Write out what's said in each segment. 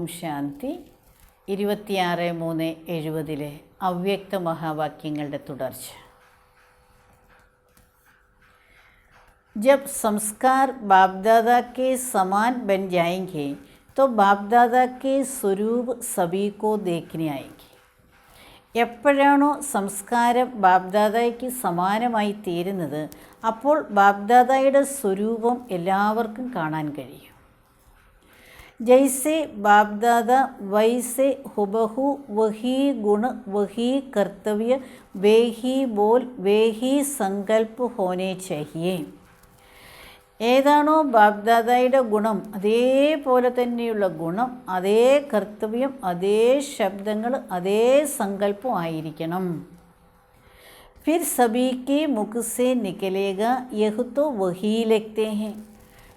ഓം ശാന്തി. 26/3/70 അവ്യക്ത മഹാവാക്യങ്ങളുടെ തുടർച്ച. जब संस्कार बाप दादा के समान बन जाएंगे तो बाप दादा के स्वरूप सभी को देखने आएंगे. എപ്പോഴാണോ സംസ്കാരം ബാപ്ദാദയ്ക്ക് സമാനമായി തീരുന്നത് അപ്പോൾ ബാപ്ദാദയുടെ സ്വരൂപം എല്ലാവർക്കും കാണാൻ കഴിയും. जैसे बाप दादा वैसे हुबहू वही गुण वही कर्तव्य वे ही बोल वे ही संकल्प होने चाहिए. ഏതാണോ ബാപ്ദാദയുടെ ഗുണം അതേപോലെ തന്നെയുള്ള ഗുണം, അതേ കർത്തവ്യം, അതേ ശബ്ദങ്ങൾ, അതേ സങ്കല്പം ആയിരിക്കണം. फिर सभी के मुख से निकलेगा यह तो वही लगते हैं.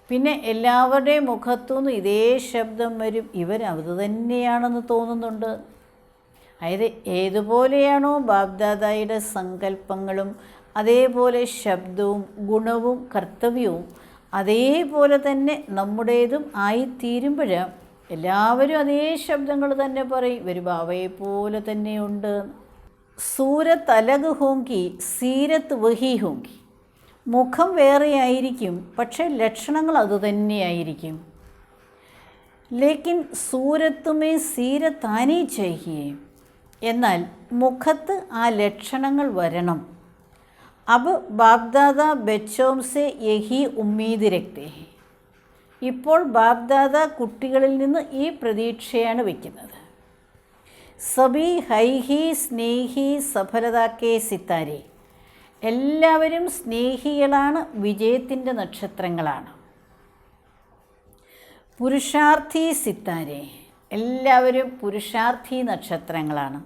പിന്നെ എല്ലാവരുടെയും മുഖത്തുനിന്ന് ഇതേ ശബ്ദം വരും, അത് തന്നെയാണെന്ന് തോന്നുന്നുണ്ട്. അതായത് ഏതുപോലെയാണോ ബാപ്ദാദയുടെ സങ്കല്പങ്ങളും അതേപോലെ ശബ്ദവും ഗുണവും കർത്തവ്യവും അതേപോലെ തന്നെ നമ്മുടേതും ആയിത്തീരുമ്പോൾ എല്ലാവരും അതേ ശബ്ദങ്ങൾ തന്നെ പറയും, ഇവർ ബാബയെപ്പോലെ തന്നെയുണ്ട്. സൂരത്ത് അലഗ് ഹോങ്കി സീരത്ത് വഹി ഹോങ്കി. മുഖം വേറെയായിരിക്കും, പക്ഷേ ലക്ഷണങ്ങൾ അതുതന്നെയായിരിക്കും. ലേക്കിൻ സൂരത്തുമേ സീരത്താനേ ചാഹിയേ. എന്നാൽ മുഖത്ത് ആ ലക്ഷണങ്ങൾ വരണം. अब ബാപ്ദാദാ ബച്ചോം സെ യഹി ഉമ്മീദ് രഖ്തേ ഹെ. ഇപ്പോൾ ബാപ്ദാദ കുട്ടികളിൽ നിന്ന് ഈ പ്രതീക്ഷയാണ് വയ്ക്കുന്നത്. സബി ഹൈഹി സ്നേഹി സഫലതാക്കേ സിത്താരെ. എല്ലാവരും സ്നേഹികളാണ്, വിജയത്തിൻ്റെ നക്ഷത്രങ്ങളാണ്. പുരുഷാർത്ഥി സിത്താരെ. എല്ലാവരും പുരുഷാർത്ഥി നക്ഷത്രങ്ങളാണ്.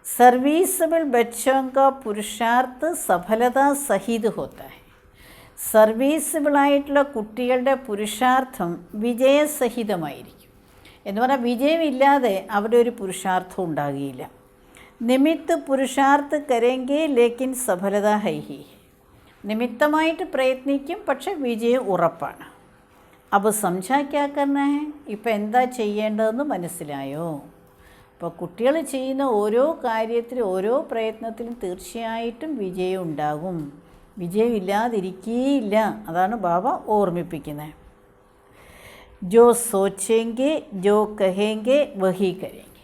സർവീസബിൾ ബച്ചോं का പുരുഷാർത്ഥ സഫലത സഹിത് ഹോത്ത ഹെ. സർവീസബിളായിട്ടുള്ള കുട്ടികളുടെ പുരുഷാർത്ഥം വിജയസഹിതമായിരിക്കും. എന്ന് പറഞ്ഞാൽ വിജയമില്ലാതെ അവിടെ ഒരു പുരുഷാർത്ഥം ഉണ്ടാകുകയില്ല. നിമിത്ത് പുരുഷാർത്ഥ കരേങ്കെ ലേക്കിൻ സഫലത ഹൈഹി. നിമിത്തമായിട്ട് പ്രയത്നിക്കും, പക്ഷെ വിജയം ഉറപ്പാണ്. അപ്പോൾ സംസാരിക്കാക്കരണ ഇപ്പം എന്താ ചെയ്യേണ്ടതെന്ന് മനസ്സിലായോ? അപ്പോൾ കുട്ടികൾ ചെയ്യുന്ന ഓരോ കാര്യത്തിലും ഓരോ പ്രയത്നത്തിലും തീർച്ചയായിട്ടും വിജയം ഉണ്ടാകും. വിജയമില്ലാതിരിക്കുകയില്ല. അതാണ് ബാബ ഓർമ്മിപ്പിക്കുന്നത്. ജോ സോച്ചെങ്കെ ജോ കഹേങ്കെ വഹി കരേങ്കെ.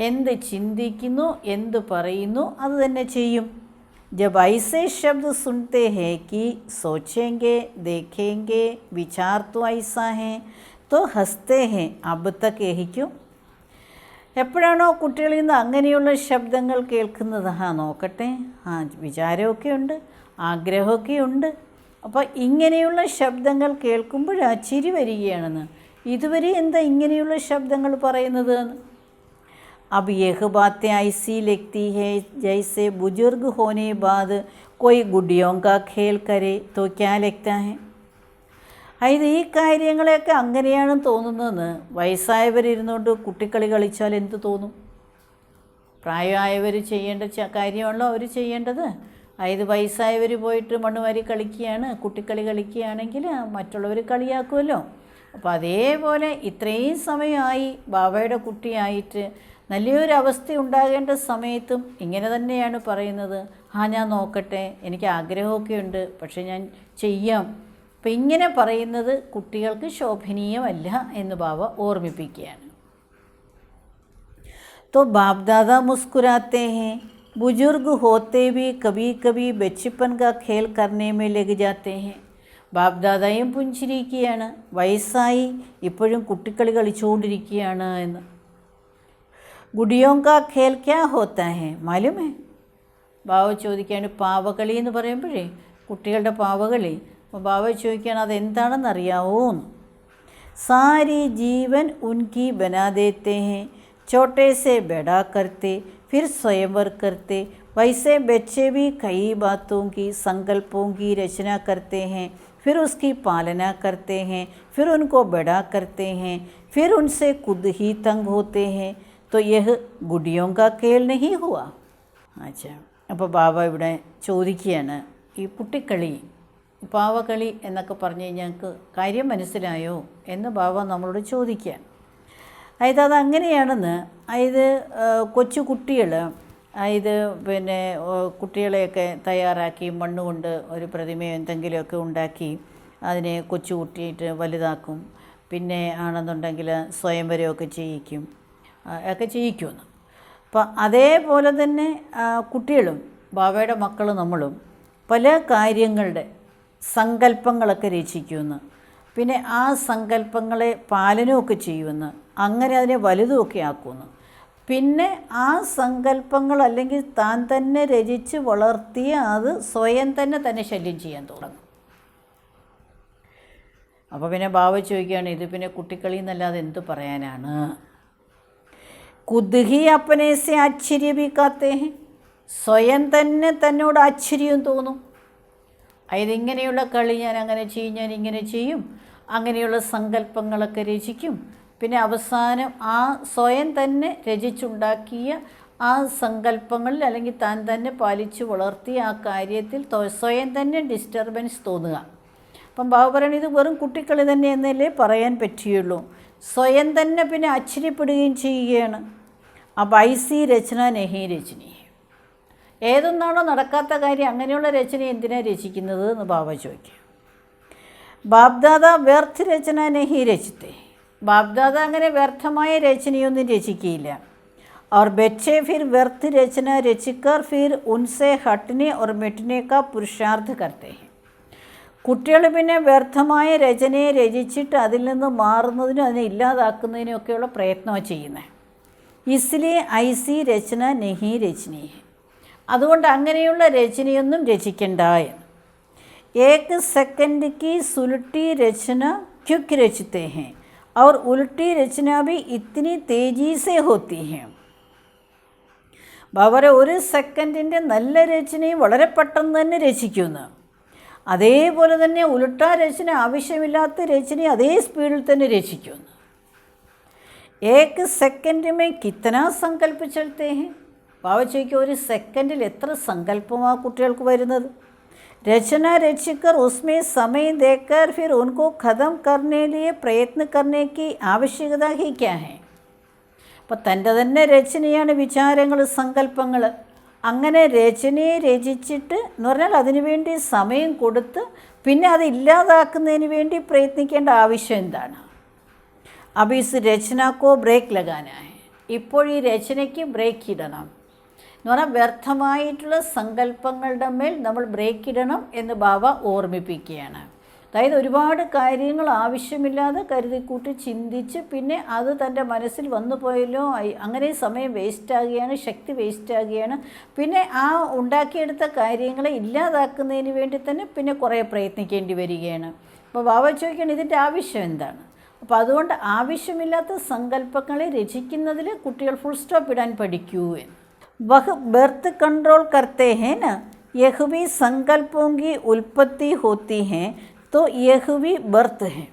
എന്ത് ചിന്തിക്കുന്നു, എന്ത് പറയുന്നു, അത് തന്നെ ചെയ്യും. जब ऐसे शब्द सुनते हैं कि सोचेंगे देखेंगे विचार तो ऐसा है तो हंसते हैं अब तक यही क्यों. എപ്പോഴാണോ കുട്ടികളിൽ നിന്ന് അങ്ങനെയുള്ള ശബ്ദങ്ങൾ കേൾക്കുന്നത്, നോക്കട്ടെ, വിചാരമൊക്കെ ഉണ്ട്, ആഗ്രഹമൊക്കെ ഉണ്ട്. അപ്പോൾ ഇങ്ങനെയുള്ള ശബ്ദങ്ങൾ കേൾക്കുമ്പോൾ ചിരി വരികയാണെന്ന്. ഇതുവരെ എന്താ ഇങ്ങനെയുള്ള ശബ്ദങ്ങൾ പറയുന്നത്? अब यह बातें ऐसी लगती है जैसे बुजुर्ग होने बाद कोई गुड्डियों का खेल करे तो क्या लगता है. അതായത് ഈ കാര്യങ്ങളെയൊക്കെ അങ്ങനെയാണ് തോന്നുന്നതെന്ന് വയസ്സായവരിരുന്നുകൊണ്ട് കുട്ടിക്കളി കളിച്ചാൽ എന്ത് തോന്നും? പ്രായമായവർ ചെയ്യേണ്ട കാര്യമാണല്ലോ അവർ ചെയ്യേണ്ടത്. അതായത് വയസ്സായവർ പോയിട്ട് മണ്ണുവാരി കളിക്കുകയാണ്, കുട്ടിക്കളി കളിക്കുകയാണെങ്കിൽ മറ്റുള്ളവർ കളിയാക്കുമല്ലോ. അപ്പോൾ അതേപോലെ ഇത്രയും സമയമായി ബാബയുടെ കുട്ടിയായിട്ട് നല്ലൊരു അവസ്ഥ ഉണ്ടാകേണ്ട സമയത്തും ഇങ്ങനെ തന്നെയാണ് പറയുന്നത്. ഞാൻ നോക്കട്ടെ, എനിക്ക് ആഗ്രഹമൊക്കെ ഉണ്ട്, പക്ഷെ ഞാൻ ചെയ്യാം. അപ്പം ഇങ്ങനെ പറയുന്നത് കുട്ടികൾക്ക് ശോഭനീയമല്ല എന്ന് ബാബ ഓർമ്മിപ്പിക്കുകയാണ്. तो बाप दादा मुस्कुराते हैं. बुजुर्ग होते भी कभी कभी बचपन का खेल करने में लग जाते हैं. ബാപ്ദാദയും പുഞ്ചിരിക്കുകയാണ്, വയസ്സായി ഇപ്പോഴും കുട്ടിക്കളി കളിച്ചുകൊണ്ടിരിക്കുകയാണ് എന്ന്. ഗുഡിയോं का खेल क्या होता है मालूम है. ബാബ ചോദിക്കുകയാണ്, പാവകളി എന്ന് പറയുമ്പോഴേ കുട്ടികളുടെ പാവകളി. അപ്പോൾ ബാബ ചോദിക്കുകയാണ്, അതെന്താണെന്നറിയാവോ എന്ന്. സാരി ജീവൻ ഉൻകി ബനാ ദേത്തെ हैं छोटे से बड़ा करते फिर स्वयंवर करते वैसे बच्चे भी कई बातों की संकल्पों की रचना करते हैं फिर उसकी पालना करते हैं फिर उनको बड़ा करते हैं फिर उनसे खुद ही तंग होते हैं तो यह गुडियों का खेल नहीं हुआ. अच्छा, അപ്പോൾ ബാബ ഇവിടെ ചോദിക്കുകയാണ്, ഈ കുട്ടിക്കളി പാവകളി എന്നൊക്കെ പറഞ്ഞു കഴിഞ്ഞാൽ ഞങ്ങൾക്ക് കാര്യം മനസ്സിലായോ എന്ന് ബാബ നമ്മളോട് ചോദിക്കുകയാണ്. അതായത് അതങ്ങനെയാണെന്ന്, അതായത് കൊച്ചു കുട്ടികൾ, ഇത് പിന്നെ കുട്ടികളെയൊക്കെ തയ്യാറാക്കി മണ്ണ് കൊണ്ട് ഒരു പ്രതിമയോ എന്തെങ്കിലുമൊക്കെ ഉണ്ടാക്കി അതിനെ കൊച്ചു കുട്ടിയിട്ട് വലുതാക്കും. പിന്നെ ആണെന്നുണ്ടെങ്കിൽ സ്വയംവരമൊക്കെ ചെയ്യിക്കും, ഒക്കെ ചെയ്യിക്കുമെന്ന്. അപ്പം അതേപോലെ തന്നെ കുട്ടികളും ബാബയുടെ മക്കൾ നമ്മളും പല കാര്യങ്ങളുടെ സങ്കല്പങ്ങളൊക്കെ രചിക്കുമെന്ന്. പിന്നെ ആ സങ്കല്പങ്ങളെ പാലനമൊക്കെ ചെയ്യുമെന്ന്, അങ്ങനെ അതിനെ വലുതുമൊക്കെ ആക്കുമെന്ന്. പിന്നെ ആ സങ്കല്പങ്ങൾ അല്ലെങ്കിൽ താൻ തന്നെ രചിച്ച് വളർത്തിയ അത് സ്വയം തന്നെ ശല്യം ചെയ്യാൻ തുടങ്ങും. അപ്പോൾ പിന്നെ ബാബ ചോദിക്കുകയാണ്, ഇത് പിന്നെ കുട്ടിക്കളി എന്നല്ലാതെ എന്ത് പറയാനാണ്? കുദ്ഹി അപ്പനേസെ ആശ്ചര്യപിക്കാത്തേ, സ്വയം തന്നെ തന്നോട് ആശ്ചര്യം തോന്നും. അതായത് ഇങ്ങനെയുള്ള കളി ഞാൻ അങ്ങനെ ചെയ്യും, ഞാൻ ഇങ്ങനെ ചെയ്യും, അങ്ങനെയുള്ള സങ്കല്പങ്ങളൊക്കെ രചിക്കും. പിന്നെ അവസാനം ആ സ്വയം തന്നെ രചിച്ചുണ്ടാക്കിയ ആ സങ്കല്പങ്ങളിൽ അല്ലെങ്കിൽ താൻ തന്നെ പാലിച്ച് വളർത്തിയ ആ കാര്യത്തിൽ സ്വയം തന്നെ ഡിസ്റ്റർബൻസ് തോന്നുക. അപ്പം ബാബ പറയണത് ഇത് വെറും കുട്ടിക്കളി തന്നെ എന്നല്ലേ പറയാൻ പറ്റുകയുള്ളൂ. സ്വയം തന്നെ പിന്നെ ആശ്ചര്യപ്പെടുകയും ചെയ്യുകയാണ്. അപ്പം ഐസി രചന നെഹി രചനി, ഏതൊന്നാണോ നടക്കാത്ത കാര്യം അങ്ങനെയുള്ള രചന എന്തിനാണ് രചിക്കുന്നത് എന്ന് ബാബ ചോദിക്കുക. ബാപ്ദാദ വ്യർത്ഥ രചന നെഹി രചിത്തെ, ബാപ്ദാദ അങ്ങനെ വ്യർത്ഥമായ രചനയൊന്നും രചിക്കുകയില്ല. और बच्चे फिर व्यर्थ रचना रचिकर फिर उनसे हटने और मिटने का पुरुषार्थ करते हैं. കുട്ടികൾ പിന്നെ വ്യർത്ഥമായ രചനയെ രചിച്ചിട്ട് അതിൽ നിന്ന് മാറുന്നതിനും അതിനെ ഇല്ലാതാക്കുന്നതിനും ഒക്കെയുള്ള പ്രയത്നമാണ് ചെയ്യുന്നത്. ഇസ്ലിയെ ഐസി രചന നെഹി രചനി, അതുകൊണ്ട് അങ്ങനെയുള്ള രചനയൊന്നും രചിക്കണ്ട എന്ന്. एक सेकंड की सुलटी रचना क्यों रचते हैं और उल्टी रचना भी इतनी तेजी से होती है. ബാബര ഒരു സെക്കൻഡിൻ്റെ നല്ല രചനയും വളരെ പെട്ടെന്ന് തന്നെ രചിക്കുന്നു. അതേപോലെ തന്നെ ഉരുട്ടാ രചന, ആവശ്യമില്ലാത്ത രചനയും അതേ സ്പീഡിൽ തന്നെ രചിക്കുന്നു. ഏക് സെക്കൻഡ് മേ കിത്തനാ സങ്കല്പ ചലത്തെ ഹെ, ബാബ ചോദിക്കുക ഒരു സെക്കൻഡിൽ എത്ര സങ്കല്പമാണ് കുട്ടികൾക്ക് വരുന്നത്. रचना रचकर उसमें समय देकर फिर उनको ख़त्म करने लिए प्रयत्न करने की आवश्यकता ही क्या है. അപ്പോൾ തൻ്റെ തന്നെ രചനയാണ് വിചാരങ്ങൾ, സങ്കല്പങ്ങൾ. അങ്ങനെ രചനയെ രചിച്ചിട്ട് എന്ന് പറഞ്ഞാൽ അതിനുവേണ്ടി സമയം കൊടുത്ത് പിന്നെ അത് ഇല്ലാതാക്കുന്നതിന് വേണ്ടി പ്രയത്നിക്കേണ്ട ആവശ്യം എന്താണ്? अब इस रचना को ब्रेक लगाना है, ഇപ്പോൾ ഈ രചനയ്ക്ക് ബ്രേക്ക് ഇടണം എന്ന് പറഞ്ഞാൽ വ്യർത്ഥമായിട്ടുള്ള സങ്കല്പങ്ങളുടെ മേൽ നമ്മൾ ബ്രേക്ക് ഇടണം എന്ന് ബാബ ഓർമ്മിപ്പിക്കുകയാണ്. അതായത് ഒരുപാട് കാര്യങ്ങൾ ആവശ്യമില്ലാതെ കരുതിക്കൂട്ടി ചിന്തിച്ച് പിന്നെ അത് തൻ്റെ മനസ്സിൽ വന്നു പോയല്ലോ, അങ്ങനെ സമയം വേസ്റ്റാകുകയാണ്, ശക്തി വേസ്റ്റാകുകയാണ്. പിന്നെ ആ ഉണ്ടാക്കിയെടുത്ത കാര്യങ്ങളെ ഇല്ലാതാക്കുന്നതിന് വേണ്ടി തന്നെ പിന്നെ കുറേ പ്രയത്നിക്കേണ്ടി വരികയാണ്. അപ്പോൾ ബാബ ചോദിക്കുകയാണ് ഇതിൻ്റെ ആവശ്യം എന്താണ്? അപ്പോൾ അതുകൊണ്ട് ആവശ്യമില്ലാത്ത സങ്കല്പങ്ങളെ രചിക്കുന്നതിൽ കുട്ടികൾ ഫുൾ സ്റ്റോപ്പ് ഇടാൻ പഠിക്കൂ എന്ന്. वह बर्थ कंट्रोल करते हैं ना, यह भी संकल्पों की उत्पत्ति होती है, तो यह भी बर्थ है.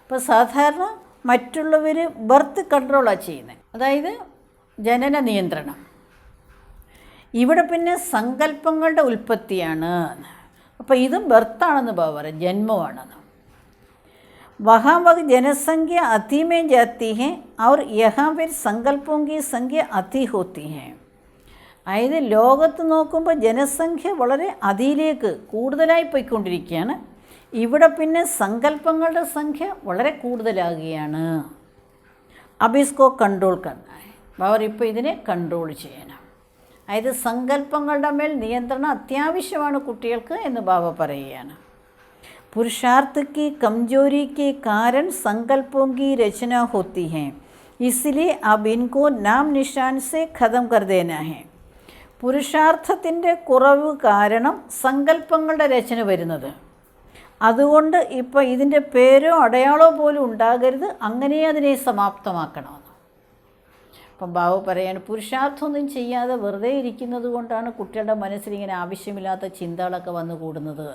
ഇപ്പോൾ സാധാരണ മറ്റുള്ളവർ ബർത്ത് കൺട്രോളാണ് ചെയ്യുന്നത്, അതായത് ജനന നിയന്ത്രണം. ഇവിടെ പിന്നെ സങ്കല്പങ്ങളുടെ ഉൽപ്പത്തിയാണ്. അപ്പോൾ ഇതും ബർത്താണെന്ന് പറയാം, ജന്മമാണെന്ന്. वहाँ वह जनसंख्या अति में जाती है और यहाँ फिर संकल्पों की संख्या अति होती है. അതായത് ലോകത്ത് നോക്കുമ്പോൾ ജനസംഖ്യ വളരെ അതിലേക്ക് കൂടുതലായി പോയിക്കൊണ്ടിരിക്കുകയാണ്. ഇവിടെ പിന്നെ സങ്കല്പങ്ങളുടെ സംഖ്യ വളരെ കൂടുതലാകുകയാണ്. അബിസ്കോ കൺട്രോൾ കർണായി, അവർ ഇപ്പോൾ ഇതിനെ കൺട്രോൾ ചെയ്യണം. അതായത് സങ്കല്പങ്ങളുടെ മേൽ നിയന്ത്രണം അത്യാവശ്യമാണ് കുട്ടികൾക്ക് എന്ന് ബാബ പറയുകയാണ്. पुरुषार्थ की कमजोरी के कारण संकल्पों की रचना होती है, इसलिए अब इनको नाम निशान से ख़त्म कर देना है. പുരുഷാർത്ഥത്തിൻ്റെ കുറവ് കാരണം സങ്കല്പങ്ങളുടെ രചന വരുന്നത്. അതുകൊണ്ട് ഇപ്പോൾ ഇതിൻ്റെ പേരോ അടയാളോ പോലും ഉണ്ടാകരുത്, അങ്ങനെ അതിനെ സമാപ്തമാക്കണമെന്ന്. അപ്പം ബാബു പറയാണ് പുരുഷാർത്ഥമൊന്നും ചെയ്യാതെ വെറുതെ ഇരിക്കുന്നത് കൊണ്ടാണ് കുട്ടികളുടെ മനസ്സിൽ ഇങ്ങനെ ആവശ്യമില്ലാത്ത ചിന്തകളൊക്കെ വന്നു കൂടുന്നത്.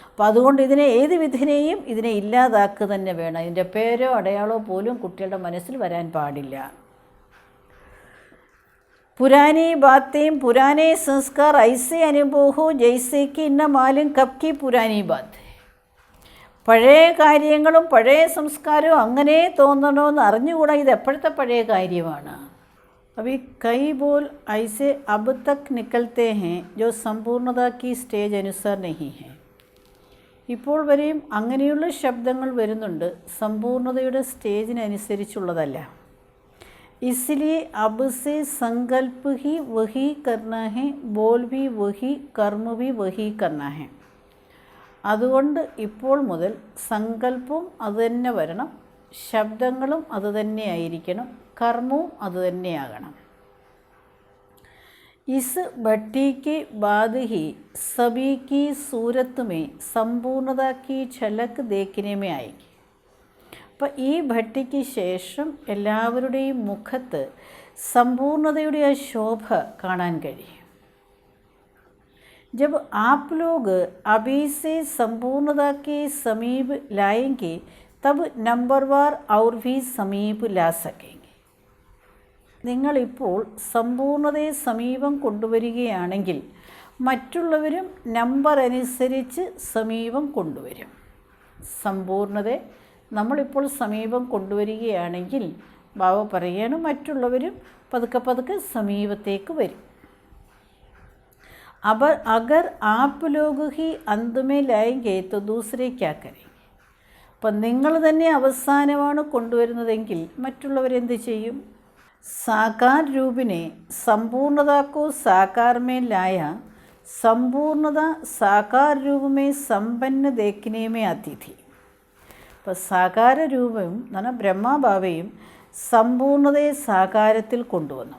അപ്പോൾ അതുകൊണ്ട് ഇതിനെ ഏത് വിധേനയും ഇതിനെ ഇല്ലാതാക്കുക തന്നെ വേണം. ഇതിൻ്റെ പേരോ അടയാളോ പോലും കുട്ടികളുടെ മനസ്സിൽ വരാൻ പാടില്ല. पुरानी बातें पुराने संस्कार ऐसे अनुभव हो जैसे कि न मालूम कब की पुरानी बात है. പഴയ കാര്യങ്ങളും പഴയ സംസ്കാരവും അങ്ങനെ തോന്നണമെന്ന് അറിഞ്ഞുകൂടാ ഇത് എപ്പോഴത്തെ പഴയ കാര്യമാണ്. अभी कई बोल ऐसे अब तक निकलते हैं जो संपूर्णता की സ്റ്റേജ് അനുസാർ नहीं है. ഇപ്പോൾ വരെയും അങ്ങനെയുള്ള ശബ്ദങ്ങൾ വരുന്നുണ്ട്, സമ്പൂർണതയുടെ സ്റ്റേജിനനുസരിച്ചുള്ളതല്ല. इसलिए अब से संकल्प ही वही करना है, बोल भी वही, कर्म भी वही करना है. അതുകൊണ്ട് ഇപ്പോൾ മുതൽ സങ്കല്പവും അതുതന്നെ വരണം, ശബ്ദങ്ങളും അതുതന്നെയായിരിക്കണം, കർമ്മവും അതുതന്നെയാകണം. इस भट्टी के बाद ही सभी की सूरत में संपूर्णता की झलक देखने में आएगी. അപ്പം ഈ ഭട്ടിക്ക് ശേഷം എല്ലാവരുടെയും മുഖത്ത് സമ്പൂർണതയുടെ ആ ശോഭ കാണാൻ കഴിയും. जब आप लोग अभी से संपूर्णता के समीप लाएंगे तब नंबरवार और भी समीप ला सकेंगे. നിങ്ങളിപ്പോൾ സമ്പൂർണതയെ സമീപം കൊണ്ടുവരികയാണെങ്കിൽ മറ്റുള്ളവരും നമ്പർ അനുസരിച്ച് സമീപം കൊണ്ടുവരും. സമ്പൂർണതയെ നമ്മളിപ്പോൾ സമീപം കൊണ്ടുവരികയാണെങ്കിൽ ബാബ പറയുകയാണ് മറ്റുള്ളവരും പതുക്കെ പതുക്കെ സമീപത്തേക്ക് വരും. अब अगर आप लोग ही अंत में लाएंगे तो दूसरे क्या करेंगे. അപ്പം നിങ്ങൾ തന്നെ അവസാനമാണ് കൊണ്ടുവരുന്നതെങ്കിൽ മറ്റുള്ളവരെന്ത് ചെയ്യും? साकार रूप ने संपूर्णता को साकार में लाया, संपूर्णता साकार रूप में संपन्न देखने में आती थी. അപ്പോൾ സാകാര രൂപം എന്ന് പറഞ്ഞാൽ ബ്രഹ്മബാബയും സമ്പൂർണതയെ സാകാരത്തിൽ കൊണ്ടുവന്നു.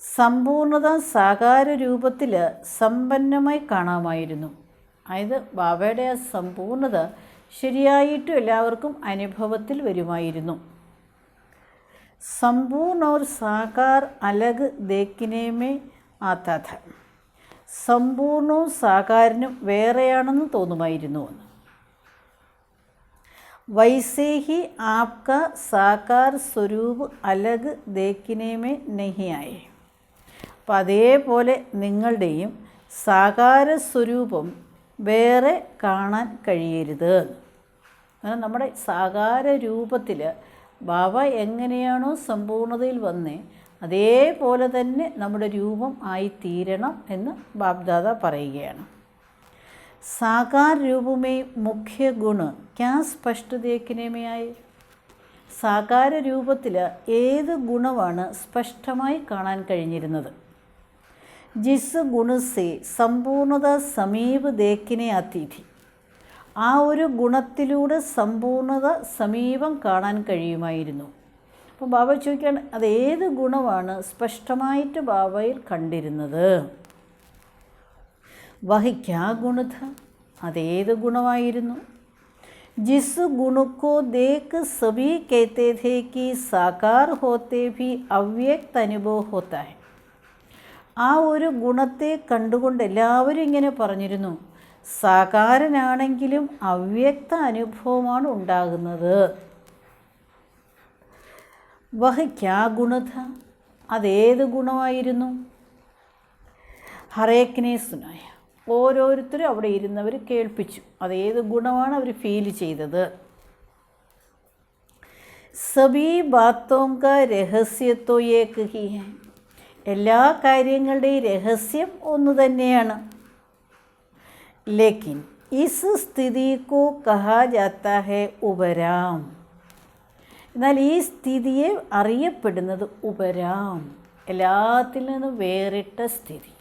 സമ്പൂർണത സാകാര രൂപത്തിൽ സമ്പന്നമായി കാണാമായിരുന്നു. അതായത് ബാബയുടെ ആ സമ്പൂർണത ശരിയായിട്ടും എല്ലാവർക്കും അനുഭവത്തിൽ വരുമായിരുന്നു. संपूर्ण और साकार अलग देखने में आता था. സമ്പൂർണവും സാകാരനും വേറെയാണെന്ന് തോന്നുമായിരുന്നു എന്ന്. वैसे ही आपका साकार स्वरूप अलग देखने में नहीं आए. അപ്പം അതേപോലെ നിങ്ങളുടെയും സാകാര സ്വരൂപം വേറെ കാണാൻ കഴിയരുത്. നമ്മുടെ സാകാര രൂപത്തിൽ ബാബ എങ്ങനെയാണോ സമ്പൂർണതയിൽ വന്നേ അതേപോലെ തന്നെ നമ്മുടെ രൂപം ആയിത്തീരണം എന്ന് ബാബ്ദാദ പറയുകയാണ്. സാകാർ രൂപമേ മുഖ്യ ഗുണ ക്യാ സ്പഷ്ട ദേഖനമയായി. സാകാര രൂപത്തിൽ ഏത് ഗുണമാണ് സ്പഷ്ടമായി കാണാൻ കഴിഞ്ഞിരുന്നത്? ജിസ് ഗുണസെ സമ്പൂർണത സമീപ് ദേഖനെ അതിഥി. ആ ഒരു ഗുണത്തിലൂടെ സമ്പൂർണത സമീപം കാണാൻ കഴിയുമായിരുന്നു. അപ്പോൾ ബാബ ചോദിക്കുകയാണ് അത് ഏത് ഗുണമാണ് സ്പഷ്ടമായിട്ട് ബാബയിൽ കണ്ടിരുന്നത്? വഹിക്കാ ഗുണത, അതേത് ഗുണമായിരുന്നു? ജിസ് ഗുണക്കോ ദേഖ് സഭി കേത്തെ ഥേ കി സാകാർ ഹോത്തെ ഭി അവ്യക്ത അനുഭവ ഹോത്താ ഹൈ. ആ ഒരു ഗുണത്തെ കണ്ടുകൊണ്ട് എല്ലാവരും ഇങ്ങനെ പറഞ്ഞിരുന്നു സാകാരനാണെങ്കിലും അവ്യക്ത അനുഭവമാണ് ഉണ്ടാകുന്നത്. വഹ് ക്യാ ഗുണത, അതേത് ഗുണമായിരുന്നു? ഹറേക്കിനെ സുനായ, ഓരോരുത്തരും അവിടെ ഇരുന്നവർ കേൾപ്പിച്ചു അതേത് ഗുണമാണ് അവർ ഫീൽ ചെയ്തത്. സബീ ബാത്തോം കാ രഹസ്യത്തോ ഏക് ഹി ഹൈ. എല്ലാ കാര്യങ്ങളുടെയും രഹസ്യം ഒന്ന് തന്നെയാണ്. लेकिन इस स्थिति को कहा जाता है ഉപരാം. എന്നാൽ ഈ സ്ഥിതിയെ അറിയപ്പെടുന്നത് ഉപരാം, എല്ലാത്തിൽ നിന്നും വേറിട്ട സ്ഥിതി.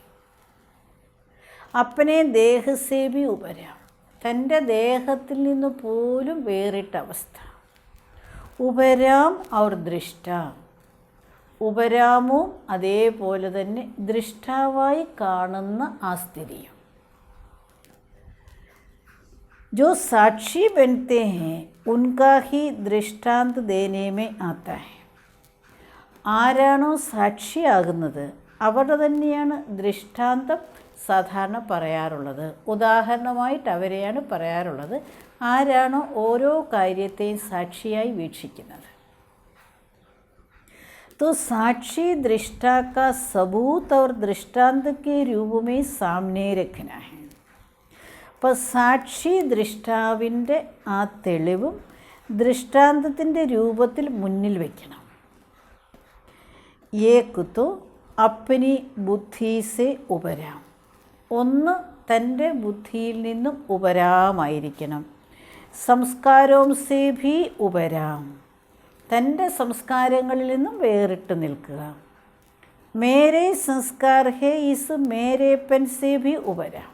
അപ്പനെ ദേഹസേബി ഉപരാം, തൻ്റെ ദേഹത്തിൽ നിന്ന് പോലും വേറിട്ട അവസ്ഥ. ഉപരാം ഔർ ദൃഷ്ട, ഉപരാമവും അതേപോലെ തന്നെ ദൃഷ്ടാവായി കാണുന്ന ആ സ്ഥിതിയും. जो साक्षी बनते हैं उनका ही दृष्टांत देने में आता है. ആരാണോ സാക്ഷിയാകുന്നത് അവിടെ തന്നെയാണ് ദൃഷ്ടാന്തം സാധാരണ പറയാറുള്ളത്. ഉദാഹരണമായിട്ട് അവരെയാണ് പറയാറുള്ളത്. ആരാണോ ഓരോ കാര്യത്തെയും സാക്ഷിയായി വീക്ഷിക്കുന്നത്. तो साक्षी दृष्टा का सबूत और दृष्टांत के रूप में सामने रखना है. അപ്പോൾ സാക്ഷി ദൃഷ്ടാവിൻ്റെ ആ തെളിവും ദൃഷ്ടാന്തത്തിൻ്റെ രൂപത്തിൽ മുന്നിൽ വയ്ക്കണം. ഏക് തോ അപ്പനി ബുദ്ധി സെ ഉപരാം, ഒന്ന് തൻ്റെ ബുദ്ധിയിൽ നിന്നും ഉപരാമായിരിക്കണം. സംസ്കാരോം സേ ഭി ഉപരാം, തൻ്റെ സംസ്കാരങ്ങളിൽ നിന്നും വേറിട്ട് നിൽക്കുക. മേരെ സംസ്കാർ ഹേ ഇസ് മേരേപ്പൻ സേ ഭി ഉപരാം,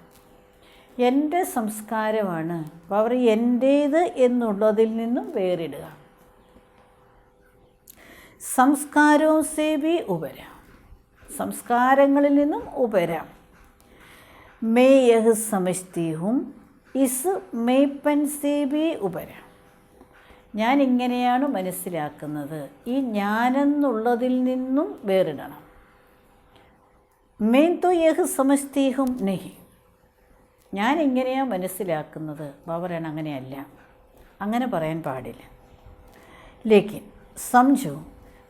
എൻ്റെ സംസ്കാരമാണ്, അവർ എൻ്റേത് എന്നുള്ളതിൽ നിന്നും വേറിടുക. സംസ്കാരവും സേ ഭി ഉപരാം, സംസ്കാരങ്ങളിൽ നിന്നും ഉപരാം. मैं यह समझती हूँ इस मेपन से भी ഉപരാം, ഞാൻ ഇങ്ങനെയാണ് മനസ്സിലാക്കുന്നത്, ഈ ഞാനെന്നുള്ളതിൽ നിന്നും വേറിടണം. मैं तो यह समझती हूँ नहीं, ഞാൻ ഇങ്ങനെയാണ് മനസ്സിലാക്കുന്നത്, പറയണം അങ്ങനെയല്ല, അങ്ങനെ പറയാൻ പാടില്ല. लेकिन समझो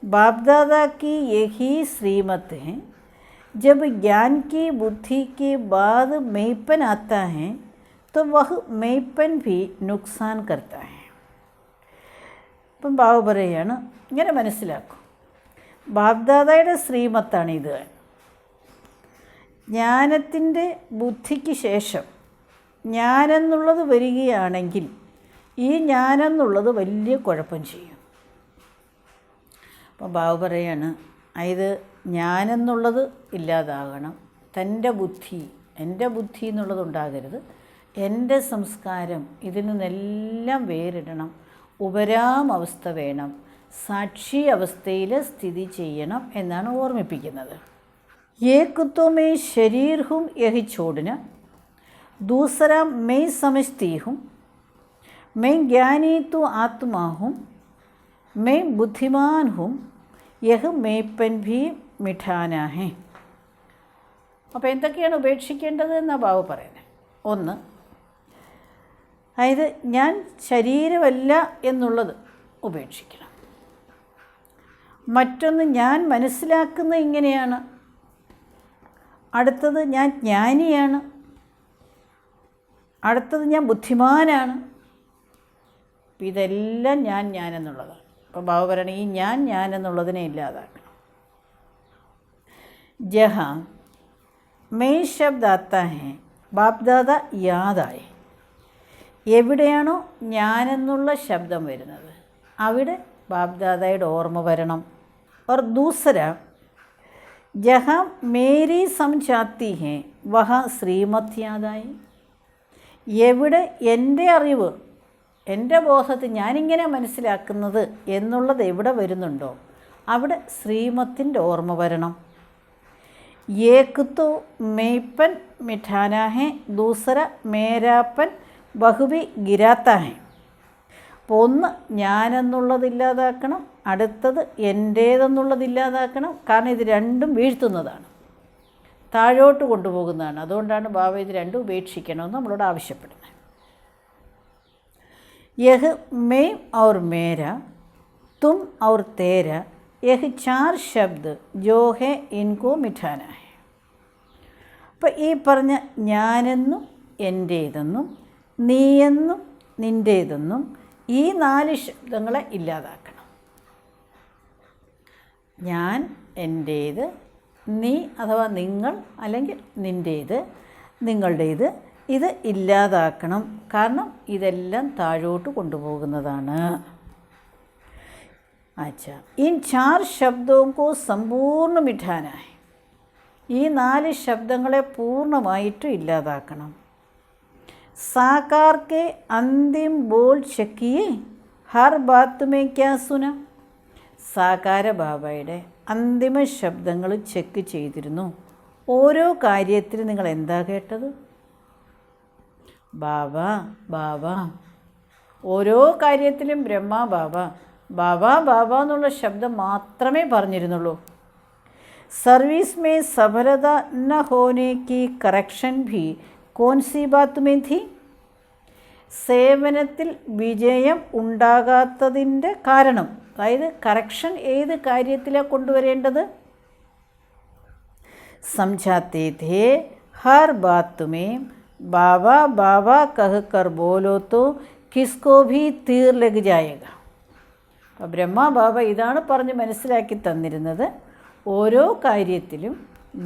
बाप दादा की यही श्रीमत है, जब ज्ञान की बुद्धि के बाद मेपन आता है तो वह मेपन भी नुकसान करता है. ഇപ്പം ബാബ പറയുകയാണ്, ഇങ്ങനെ മനസ്സിലാക്കും, ബാപ്ദാദയുടെ ശ്രീമത്താണിത്. ജ്ഞാനത്തിൻ്റെ ബുദ്ധിക്ക് ശേഷം ഞാനെന്നുള്ളത് വരികയാണെങ്കിൽ ഈ ഞാനെന്നുള്ളത് വലിയ കുഴപ്പം ചെയ്യും. അപ്പോൾ ബാബ പറയാണ്, ഇത് ഞാനെന്നുള്ളത് ഇല്ലാതാകണം, തൻ്റെ ബുദ്ധി, എൻ്റെ ബുദ്ധി എന്നുള്ളതുണ്ടാകരുത്, എൻ്റെ സംസ്കാരം ഇതിൽ നിന്നെല്ലാം വേറിടണം, ഉപരാം അവസ്ഥ വേണം, സാക്ഷി അവസ്ഥയിൽ സ്ഥിതി ചെയ്യണം എന്നാണ് ഓർമ്മിപ്പിക്കുന്നത്. ഏക് തോ मैं शरीर हूँ यही छोड़ना, दूसरा मैं समझती हूँ, मैं ज्ञानी तो आत्मा हूँ, मैं बुद्धिमान हूँ, यह मेपन भी മിഠാനാ ഹേ. അപ്പോൾ എന്തൊക്കെയാണ് ഉപേക്ഷിക്കേണ്ടത് എന്നാണ് ബാബു പറയുന്നത്. ഒന്ന്, അതായത് ഞാൻ ശരീരമല്ല എന്നുള്ളത് ഉപേക്ഷിക്കണം. മറ്റൊന്ന്, ഞാൻ മനസ്സിലാക്കുന്നത് ഇങ്ങനെയാണ്. അടുത്തത്, ഞാൻ ജ്ഞാനിയാണ്. അടുത്തത്, ഞാൻ ബുദ്ധിമാനാണ്. ഇതെല്ലാം ഞാൻ എന്നുള്ളതാണ്. അപ്പോൾ ബാബു പറയണ ഈ ഞാൻ എന്നുള്ളതിനെ ഇല്ലാതാക്കണം. जहाँ मैं शब्द आता है बाप दादा യാദായി, എവിടെയാണോ ഞാനെന്നുള്ള ശബ്ദം വരുന്നത് അവിടെ ബാപ്ദാദയുടെ ഓർമ്മ വരണം. और दूसरा जहाँ मेरी समझाती है वहाँ ശ്രീമത് യാദായി, എവിടെ എൻ്റെ അറിവ്, എൻ്റെ ബോധത്തിൽ ഞാനിങ്ങനെ മനസ്സിലാക്കുന്നത് എന്നുള്ളത് എവിടെ വരുന്നുണ്ടോ അവിടെ ശ്രീമത്തിൻ്റെ ഓർമ്മ വരണം. ഏക് തോ മേപ്പൻ മിഠാനാ ഹേ, ദൂസര മേരാപ്പൻ ബഹുബി ഗിരാത്ത ഹേ. അപ്പോൾ ഒന്ന് ഞാനെന്നുള്ളതില്ലാതാക്കണം, അടുത്തത് എൻ്റേതെന്നുള്ളതില്ലാതാക്കണം. കാരണം ഇത് രണ്ടും വീഴ്ത്തുന്നതാണ്, താഴോട്ട് കൊണ്ടുപോകുന്നതാണ്. അതുകൊണ്ടാണ് ബാബ ഇത് രണ്ടും ഉപേക്ഷിക്കണമെന്ന് നമ്മളോട് ആവശ്യപ്പെടുന്നത്. യഹ് മേ ഔർ മേര, തും ഔർ തേര, യഹ് ചാർ ശബ്ദ് ജോ ഹെ ഇൻകോ മിഠാന ഹെ. അപ്പം ഈ പറഞ്ഞ ഞാനെന്നും എൻ്റേതെന്നും നീയെന്നും നിൻ്റേതെന്നും ഈ 4 ശബ്ദങ്ങളെ ഇല്ലാതാക്കണം. ഞാൻ, എൻ്റേത്, നീ അഥവാ നിങ്ങൾ, അല്ലെങ്കിൽ നിൻ്റേത്, നിങ്ങളുടേത്, ഇത് ഇല്ലാതാക്കണം. കാരണം ഇതെല്ലാം താഴോട്ട് കൊണ്ടുപോകുന്നതാണ്. अच्छा, इन 4 शब्दों को संपूर्ण मिठाना है. ഈ 4 ശബ്ദങ്ങളെ പൂർണ്ണമായിട്ടും ഇല്ലാതാക്കണം. साकार के अंतिम बोल चकिए हर बात में क्या सुना. സാകാര ബാബയുടെ അന്തിമ ശബ്ദങ്ങൾ ചെക്ക് ചെയ്തിരുന്നു. ഓരോ കാര്യത്തിൽ നിങ്ങൾ എന്താ കേട്ടത്? ബാബ ബാബ. ഓരോ കാര്യത്തിലും ബ്രഹ്മ ബാബ ബാബ ബാബ എന്നുള്ള ശബ്ദം മാത്രമേ പറഞ്ഞിരുന്നുള്ളൂ. സർവീസ് മേ സഫലത ന ഹോനെ കി കറക്ഷൻ ഭി കോൻ സി ബാത്ത് മേ ഥി. സേവനത്തിൽ വിജയം ഉണ്ടാകാത്തതിൻ്റെ കാരണം, അതായത് കറക്ഷൻ ഏത് കാര്യത്തിലാണ് കൊണ്ടുവരേണ്ടത്? समझाते थे हर बात में ബാബാ ബാബാ കഹ് കർ ബോലോ തോ കിസ്കോ ഭി തീർ ലഗ് ജായേഗ. അപ്പോൾ ബ്രഹ്മ ബാബ ഇതാണ് പറഞ്ഞ് മനസ്സിലാക്കി തന്നിരുന്നത്. ഓരോ കാര്യത്തിലും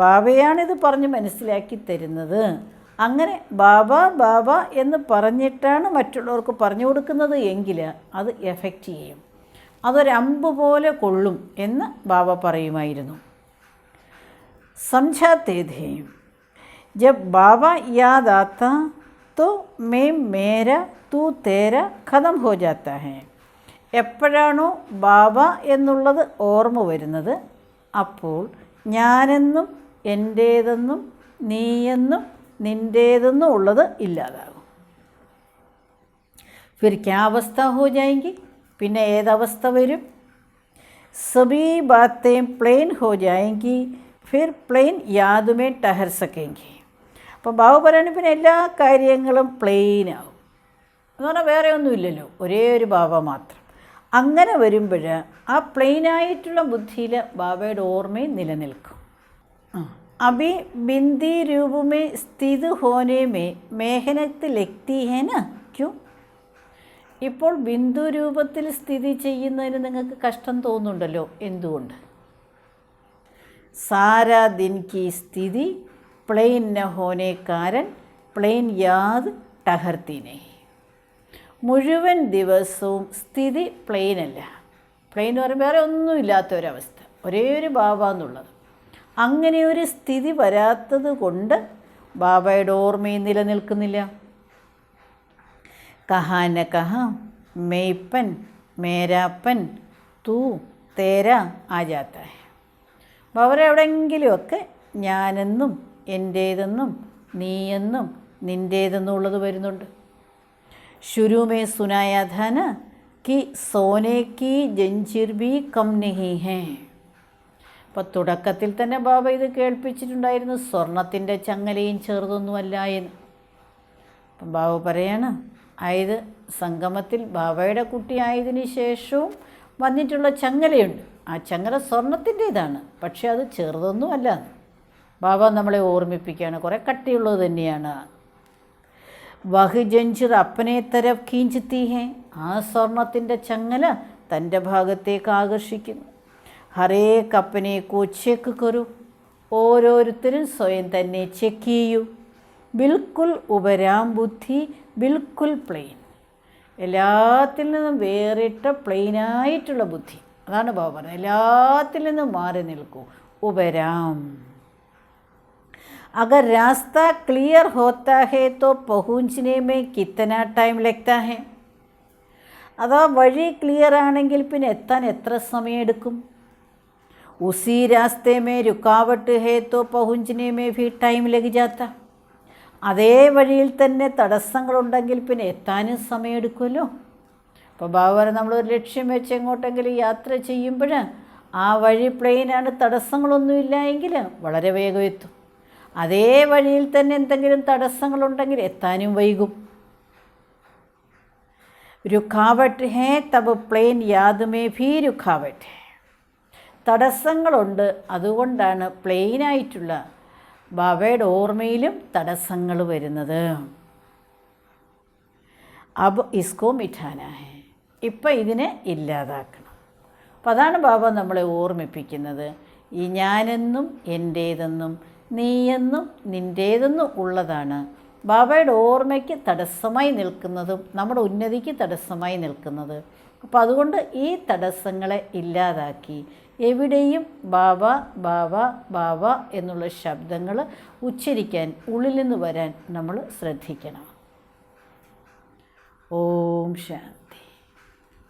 ബാബയാണിത് പറഞ്ഞ് മനസ്സിലാക്കി തരുന്നത്. അങ്ങനെ ബാബ ബാബ എന്ന് പറഞ്ഞിട്ടാണ് മറ്റുള്ളവർക്ക് പറഞ്ഞു കൊടുക്കുന്നത് എങ്കിൽ അത് എഫക്റ്റ് ചെയ്യും, അതൊരമ്പ് പോലെ കൊള്ളും എന്ന് ബാബ പറയുമായിരുന്നു. समझाते थे जब बाबा याद आता तो मैं मेरा तू तेरा ഖതം ഹോ ജാത്താ ഹെ. എപ്പോഴാണോ ബാബ എന്നുള്ളത് ഓർമ്മ വരുന്നത് അപ്പോൾ ഞാനെന്നും എൻ്റേതെന്നും നീയെന്നും നിൻ്റേതെന്നും ഉള്ളത് ഇല്ലാതാകും. ഫിർ ക്യാ അവസ്ഥ ഹോ ജായെങ്കി, പിന്നെ ഏതവസ്ഥ വരും? സബീ ബാത്തേം പ്ലെയിൻ ഹോ ജായെങ്കി ഫിർ പ്ലെയിൻ യാതുമേ ടഹർ സക്കേങ്കി. അപ്പോൾ ബാബു പറയുന്നത് പിന്നെ എല്ലാ കാര്യങ്ങളും പ്ലെയിനാവും എന്ന് പറഞ്ഞാൽ വേറെ ഒന്നുമില്ലല്ലോ, ഒരേ ഒരു ബാബ മാത്രം. അങ്ങനെ വരുമ്പോൾ ആ പ്ലെയിനായിട്ടുള്ള ബുദ്ധിയിൽ ബാബയുടെ ഓർമ്മയും നിലനിൽക്കും. അഭി ബിന്ദി രൂപമേ സ്ഥിതി ഹോനെ മേ മേഹനത്ത് ലഗ്തി ഹേ ന ക്യൂ. ഇപ്പോൾ ബിന്ദു രൂപത്തിൽ സ്ഥിതി ചെയ്യുന്നതിന് നിങ്ങൾക്ക് കഷ്ടം തോന്നുന്നുണ്ടല്ലോ, എന്തുകൊണ്ട്? सारा दिन की स्थिति प्लेन न होने कारण प्लेन याद टहरती नहीं. മുഴുവൻ ദിവസവും സ്ഥിതി പ്ലെയിൻ അല്ല. പ്ലെയിൻ എന്ന് പറയുമ്പോൾ വേറെ ഒന്നുമില്ലാത്തൊരവസ്ഥ, ഒരേ ഒരു ബാബ എന്നുള്ളത്. അങ്ങനെ ഒരു സ്ഥിതി വരാത്തത് കൊണ്ട് ബാബയുടെ ഓർമ്മയും നിലനിൽക്കുന്നില്ല. കഹാന കഹാ മെയ്പ്പൻ മേരാപ്പൻ തൂ തേരാ ആജാത്ത ഹെ. അപ്പോൾ അവരെവിടെയെങ്കിലുമൊക്കെ ഞാനെന്നും എൻ്റേതെന്നും നീയെന്നും നിൻ്റേതെന്നും ഉള്ളത് വരുന്നുണ്ട്. ശുരുമേ സുനായ ധന കി സോനെ കി ജഞ്ചിർ ബി കം നഹി ഹേ. അപ്പോൾ തുടക്കത്തിൽ തന്നെ ബാബ ഇത് കേൾപ്പിച്ചിട്ടുണ്ടായിരുന്നു, സ്വർണത്തിൻ്റെ ചങ്ങലയും ചെറുതൊന്നുമല്ല എന്ന്. അപ്പം ബാബ പറയാണ്, ആയത് സംഗമത്തിൽ ബാബയുടെ കുട്ടിയായതിന് ശേഷവും വന്നിട്ടുള്ള ചങ്ങലയുണ്ട്, ആ ചങ്ങല സ്വർണത്തിൻ്റേതാണ്, പക്ഷേ അത് ചെറുതൊന്നുമല്ല. ബാബ നമ്മളെ ഓർമ്മിപ്പിക്കുകയാണ്, കുറേ കട്ടിയുള്ളത് തന്നെയാണ്. വഹ് ജഞ്ചിർ അപ്പനെ തരഫ് ഖീഞ്ചത്തി ഹേ. ആ സ്വർണത്തിൻ്റെ ചങ്ങല തൻ്റെ ഭാഗത്തേക്ക് ആകർഷിക്കുന്നു. ഹരേക്ക് അപ്പനെ കോ ചെക്ക് കരു. ഓരോരുത്തരും സ്വയം തന്നെ ചെക്ക് ചെയ്യൂ. ബിൽക്കുൽ ഉപരാം ബുദ്ധി ബിൽക്കുൽ പ്ലെയിൻ. എല്ലാത്തിൽ നിന്നും വേറിട്ട പ്ലെയിനായിട്ടുള്ള ബുദ്ധി, അതാണ് ബാബ പറഞ്ഞത്. എല്ലാത്തിൽ നിന്നും മാറി നിൽക്കൂ. ഉപരാം. അഗർ രാസ്ത ക്ലിയർ ഹോത്താ ഹേ തോ പഹുഞ്ചനെ മേ കിത്തന ടൈം ലഗ്താ ഹേ. അതാ വഴി ക്ലിയർ ആണെങ്കിൽ പിന്നെ എത്താൻ എത്ര സമയമെടുക്കും? ഉസി രാസ്തേ മേ രുക്കാവട്ട് ഹേ തോ പഹുഞ്ചനെ മേ ഭി ടൈം ലഗ് ജാത്ത. അതേ വഴിയിൽ തന്നെ തടസ്സങ്ങളുണ്ടെങ്കിൽ പിന്നെ എത്താനും സമയമെടുക്കുമല്ലോ. അപ്പോൾ ബാബ നമ്മളൊരു ലക്ഷ്യം വെച്ച് എങ്ങോട്ടെങ്കിലും യാത്ര ചെയ്യുമ്പോൾ ആ വഴി പ്ലെയിനാണ്, തടസ്സങ്ങളൊന്നുമില്ല എങ്കിൽ വളരെ വേഗം എത്തും. അതേ വഴിയിൽ തന്നെ എന്തെങ്കിലും തടസ്സങ്ങളുണ്ടെങ്കിൽ എത്താനും വൈകും. രുക്കാവട്ട് ഹേ തബ് പ്ലെയിൻ യാദുമേ ഭീ രുക്കാവട്ട് ഹേ. തടസ്സങ്ങളുണ്ട്, അതുകൊണ്ടാണ് പ്ലെയിനായിട്ടുള്ള ബാബയുടെ ഓർമ്മയിലും തടസ്സങ്ങൾ വരുന്നത്. അബ് ഇസ്കോ മിഠാന ഹേ. ഇപ്പം ഇതിനെ ഇല്ലാതാക്കണം. അപ്പം അതാണ് ബാബ നമ്മളെ ഓർമ്മിപ്പിക്കുന്നത്. ഈ ഞാനെന്നും എൻ്റേതെന്നും നീയെന്നും നിൻ്റേതെന്നും ഉള്ളതാണ് ബാബയുടെ ഓർമ്മയ്ക്ക് തടസ്സമായി നിൽക്കുന്നതും നമ്മുടെ ഉന്നതിക്ക് തടസ്സമായി നിൽക്കുന്നത്. അപ്പോൾ അതുകൊണ്ട് ഈ തടസ്സങ്ങളെ ഇല്ലാതാക്കി എവിടെയും ബാബ ബാബ ബാബ എന്നുള്ള ശബ്ദങ്ങൾ ഉച്ചരിക്കാൻ, ഉള്ളിൽ നിന്ന് വരാൻ നമ്മൾ ശ്രദ്ധിക്കണം. ഓം ശാന്തി.